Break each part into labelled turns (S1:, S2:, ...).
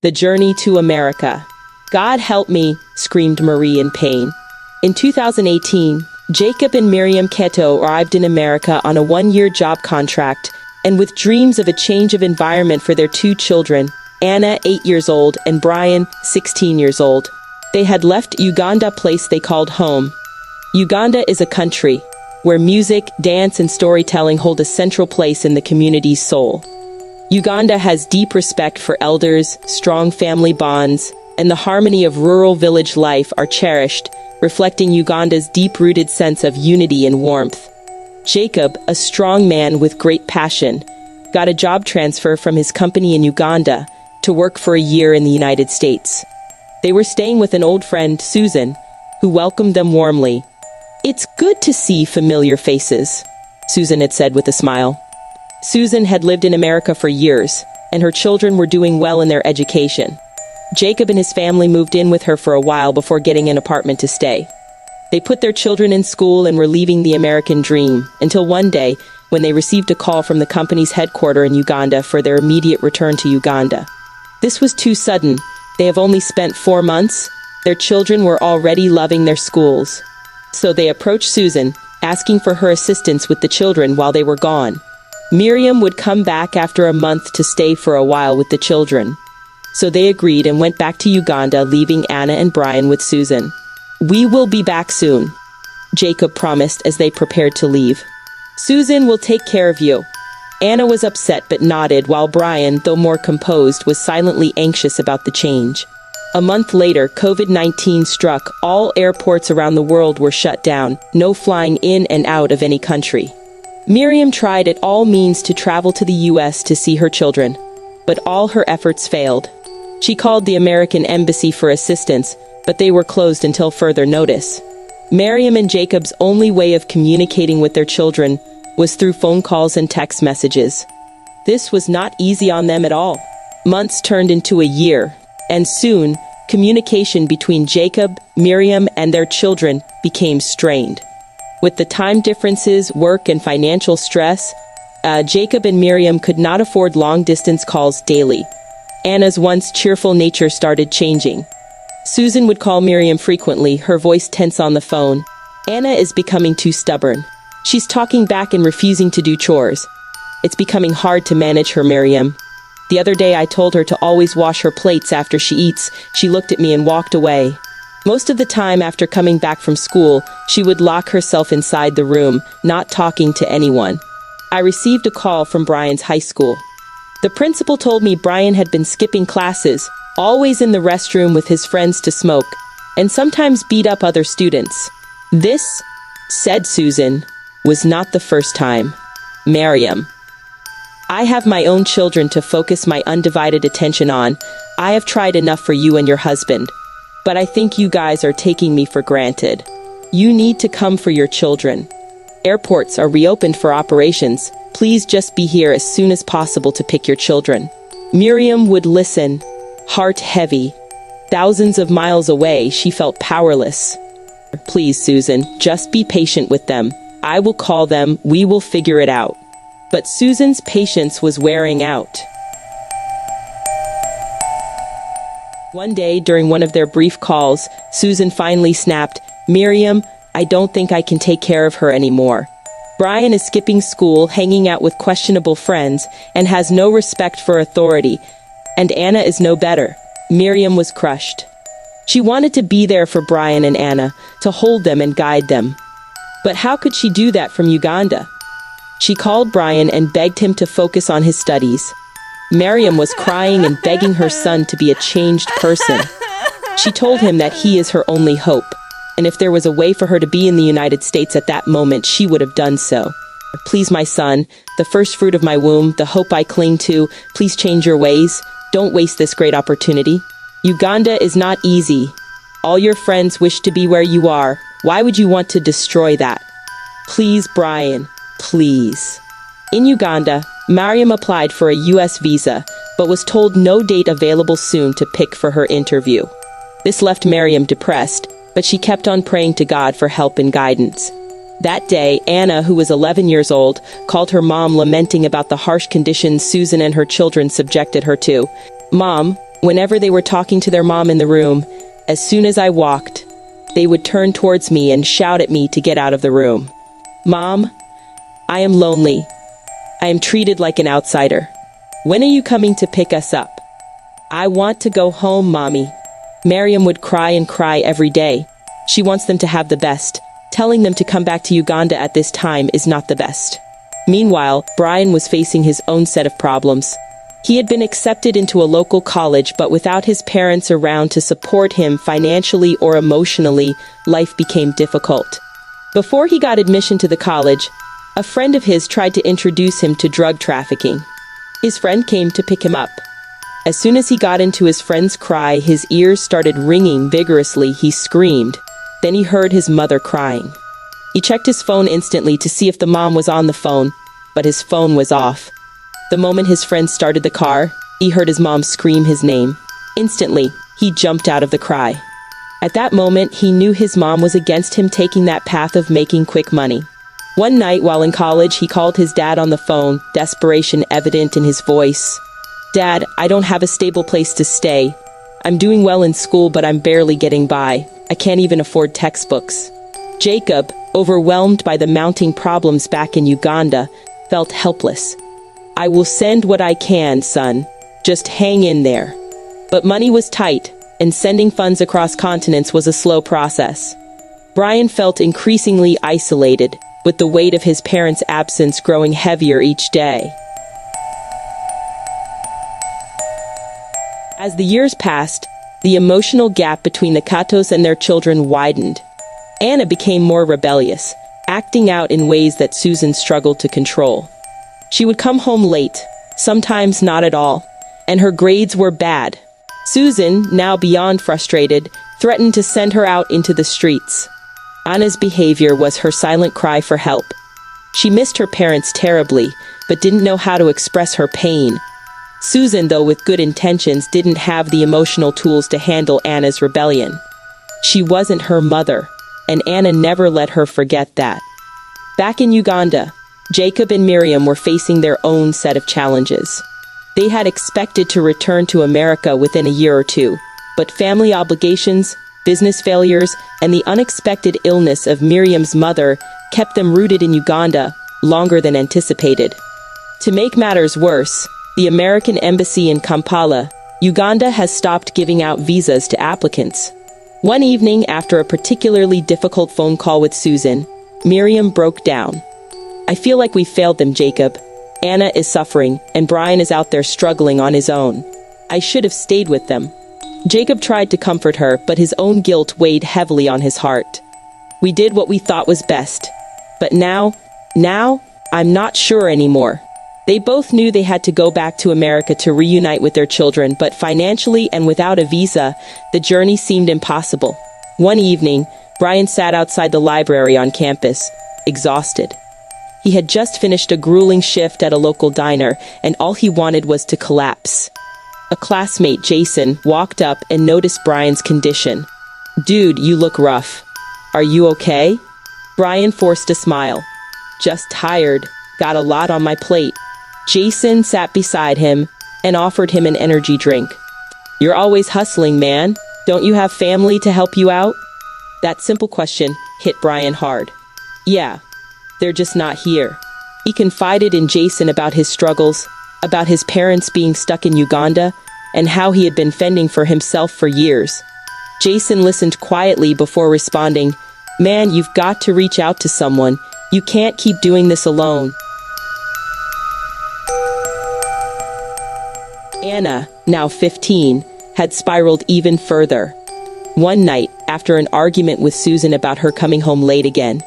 S1: The Journey to America. God help me, screamed Marie in pain. In 2018, Jacob and Miriam Keto arrived in America on a one-year job contract, and with dreams of a change of environment for their two children, Anna, 8 years old, and Brian, 16 years old. They had left Uganda, place they called home. Uganda is a country where music, dance, and storytelling hold a central place in the community's soul. Uganda has deep respect for elders, strong family bonds, and the harmony of rural village life are cherished, reflecting Uganda's deep-rooted sense of unity and warmth. Jacob, a strong man with great passion, got a job transfer from his company in Uganda to work for a year in the United States. They were staying with an old friend, Susan, who welcomed them warmly. "It's good to see familiar faces," Susan had said with a smile. Susan had lived in America for years, and her children were doing well in their education. Jacob and his family moved in with her for a while before getting an apartment to stay. They put their children in school and were leaving the American dream, until one day, when they received a call from the company's headquarters in Uganda for their immediate return to Uganda. This was too sudden. They have only spent 4 months. Their children were already loving their schools. So they approached Susan, asking for her assistance with the children while they were gone. Miriam would come back after a month to stay for a while with the children. So they agreed and went back to Uganda, leaving Anna and Brian with Susan. "We will be back soon," Jacob promised as they prepared to leave. "Susan will take care of you." Anna was upset but nodded, while Brian, though more composed, was silently anxious about the change. A month later, COVID-19 struck. All airports around the world were shut down, no flying in and out of any country. Miriam tried at all means to travel to the US to see her children, but all her efforts failed. She called the American embassy for assistance, but they were closed until further notice. Miriam and Jacob's only way of communicating with their children was through phone calls and text messages. This was not easy on them at all. Months turned into a year, and soon, communication between Jacob, Miriam, and their children became strained. With the time differences, work, and financial stress, Jacob and Miriam could not afford long-distance calls daily. Anna's once cheerful nature started changing. Susan would call Miriam frequently, her voice tense on the phone. "Anna is becoming too stubborn. She's talking back and refusing to do chores. It's becoming hard to manage her, Miriam. The other day I told her to always wash her plates after she eats. She looked at me and walked away. Most of the time after coming back from school, she would lock herself inside the room, not talking to anyone." I received a call from Brian's high school. The principal told me Brian had been skipping classes, always in the restroom with his friends to smoke, and sometimes beat up other students. "This," said Susan, "was not the first time. Miriam, I have my own children to focus my undivided attention on. I have tried enough for you and your husband. But I think you guys are taking me for granted. You need to come for your children. Airports are reopened for operations. Please just be here as soon as possible to pick your children." Miriam would listen, heart heavy. Thousands of miles away, she felt powerless. "Please, Susan, just be patient with them. I will call them. We will figure it out." But Susan's patience was wearing out. One day, during one of their brief calls, Susan finally snapped, "Miriam, I don't think I can take care of her anymore. Brian is skipping school, hanging out with questionable friends, and has no respect for authority. And Anna is no better." Miriam was crushed. She wanted to be there for Brian and Anna, to hold them and guide them. But how could she do that from Uganda? She called Brian and begged him to focus on his studies. Miriam was crying and begging her son to be a changed person. She told him that he is her only hope, and if there was a way for her to be in the United States at that moment, she would have done so. "Please, my son, the first fruit of my womb, the hope I cling to, please change your ways. Don't waste this great opportunity. Uganda is not easy. All your friends wish to be where you are. Why would you want to destroy that? Please, Brian, please." In Uganda, Miriam applied for a US visa, but was told no date available soon to pick for her interview. This left Miriam depressed, but she kept on praying to God for help and guidance. That day, Anna, who was 11 years old, called her mom, lamenting about the harsh conditions Susan and her children subjected her to. "Mom, Whenever they were talking to their mom in the room, as soon as I walked, they would turn towards me and shout at me to get out of the room. Mom, I am lonely. I am treated like an outsider. When are you coming to pick us up? I want to go home, Mommy. Miriam would cry and cry every day. She wants them to have the best. Telling them to come back to Uganda at this time is not the best. Meanwhile, Brian was facing his own set of problems. He had been accepted into a local college, but without his parents around to support him financially or emotionally, life became difficult. Before he got admission to the college, a friend of his tried to introduce him to drug trafficking. His friend came to pick him up. As soon as he got into his friend's cry, his ears started ringing vigorously. He screamed. Then he heard his mother crying. He checked his phone instantly to see if the mom was on the phone, but his phone was off. The moment his friend started the car, he heard his mom scream his name. Instantly, he jumped out of the cry. At that moment, he knew his mom was against him taking that path of making quick money. One night while in college, he called his dad on the phone, desperation evident in his voice. Dad, I don't have a stable place to stay. I'm doing well in school, but I'm barely getting by. I can't even afford textbooks. Jacob, overwhelmed by the mounting problems back in Uganda, felt helpless. I will send what I can, son. Just hang in there. But money was tight, and sending funds across continents was a slow process. Brian felt increasingly isolated, with the weight of his parents' absence growing heavier each day. As the years passed, the emotional gap between the Katos and their children widened. Anna became more rebellious, acting out in ways that Susan struggled to control. She would come home late, sometimes not at all, and her grades were bad. Susan, now beyond frustrated, threatened to send her out into the streets. Anna's behavior was her silent cry for help. She missed her parents terribly, but didn't know how to express her pain. Susan, though with good intentions, didn't have the emotional tools to handle Anna's rebellion. She wasn't her mother, and Anna never let her forget that. Back in Uganda, Jacob and Miriam were facing their own set of challenges. They had expected to return to America within a year or two, but family obligations, business failures, and the unexpected illness of Miriam's mother kept them rooted in Uganda longer than anticipated. To make matters worse, the American embassy in Kampala, Uganda, has stopped giving out visas to applicants. One evening, after a particularly difficult phone call with Susan, Miriam broke down. I feel like we failed them, Jacob. Anna is suffering, and Brian is out there struggling on his own. I should have stayed with them. Jacob tried to comfort her, but his own guilt weighed heavily on his heart. We did what we thought was best. But now, I'm not sure anymore. They both knew they had to go back to America to reunite with their children, but financially and without a visa, the journey seemed impossible. One evening, Brian sat outside the library on campus, exhausted. He had just finished a grueling shift at a local diner, and all he wanted was to collapse. A classmate, Jason, walked up and noticed Brian's condition. Dude, you look rough. Are you okay? Brian forced a smile. Just tired. Got a lot on my plate. Jason sat beside him and offered him an energy drink. You're always hustling, man. Don't you have family to help you out? That simple question hit Brian hard. Yeah, they're just not here. He confided in Jason about his struggles, about his parents being stuck in Uganda, and how he had been fending for himself for years. Jason listened quietly before responding, Man, you've got to reach out to someone. You can't keep doing this alone. Anna, now 15, had spiraled even further. One night, after an argument with Susan about her coming home late again,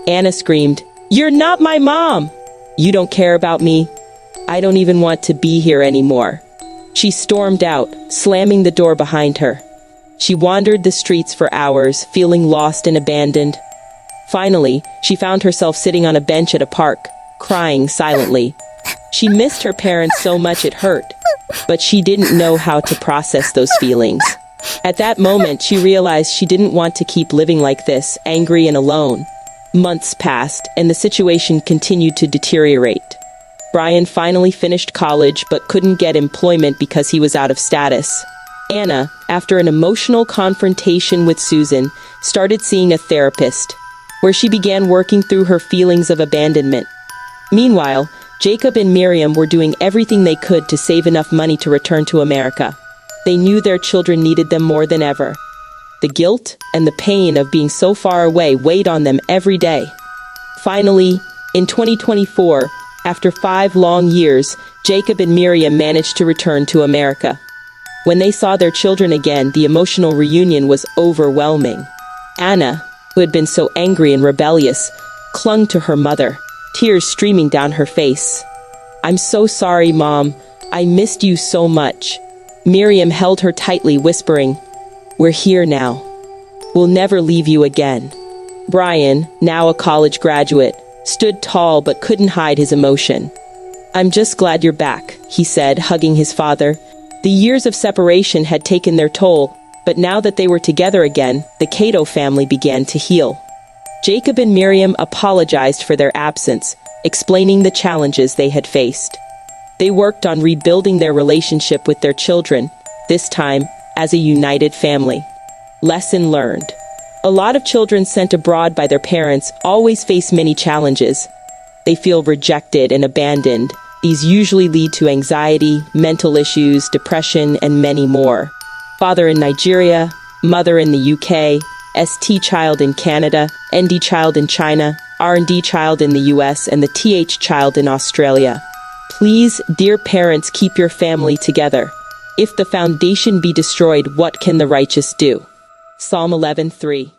S1: Anna screamed, You're not my mom! You don't care about me. I don't even want to be here anymore. She stormed out, slamming the door behind her. She wandered the streets for hours, feeling lost and abandoned. Finally, she found herself sitting on a bench at a park, crying silently. She missed her parents so much it hurt, but she didn't know how to process those feelings. At that moment, she realized she didn't want to keep living like this, angry and alone. Months passed, and the situation continued to deteriorate. Brian finally finished college but couldn't get employment because he was out of status. Anna, after an emotional confrontation with Susan, started seeing a therapist, where she began working through her feelings of abandonment. Meanwhile, Jacob and Miriam were doing everything they could to save enough money to return to America. They knew their children needed them more than ever. The guilt and the pain of being so far away weighed on them every day. Finally, in 2024, after 5 long years, Jacob and Miriam managed to return to America. When they saw their children again, the emotional reunion was overwhelming. Anna, who had been so angry and rebellious, clung to her mother, tears streaming down her face. "I'm so sorry, Mom. I missed you so much." Miriam held her tightly, whispering, "We're here now. We'll never leave you again." Brian, now a college graduate, stood tall but couldn't hide his emotion. "I'm just glad you're back," he said, hugging his father. The years of separation had taken their toll, but now that they were together again, the Cato family began to heal. Jacob and Miriam apologized for their absence, explaining the challenges they had faced. They worked on rebuilding their relationship with their children, this time as a united family. Lesson learned. A lot of children sent abroad by their parents always face many challenges. They feel rejected and abandoned. These usually lead to anxiety, mental issues, depression, and many more. Father in Nigeria, mother in the UK, ST child in Canada, ND child in China, R&D child in the US, and the TH child in Australia. Please, dear parents, keep your family together. If the foundation be destroyed, what can the righteous do? Psalm 11:3.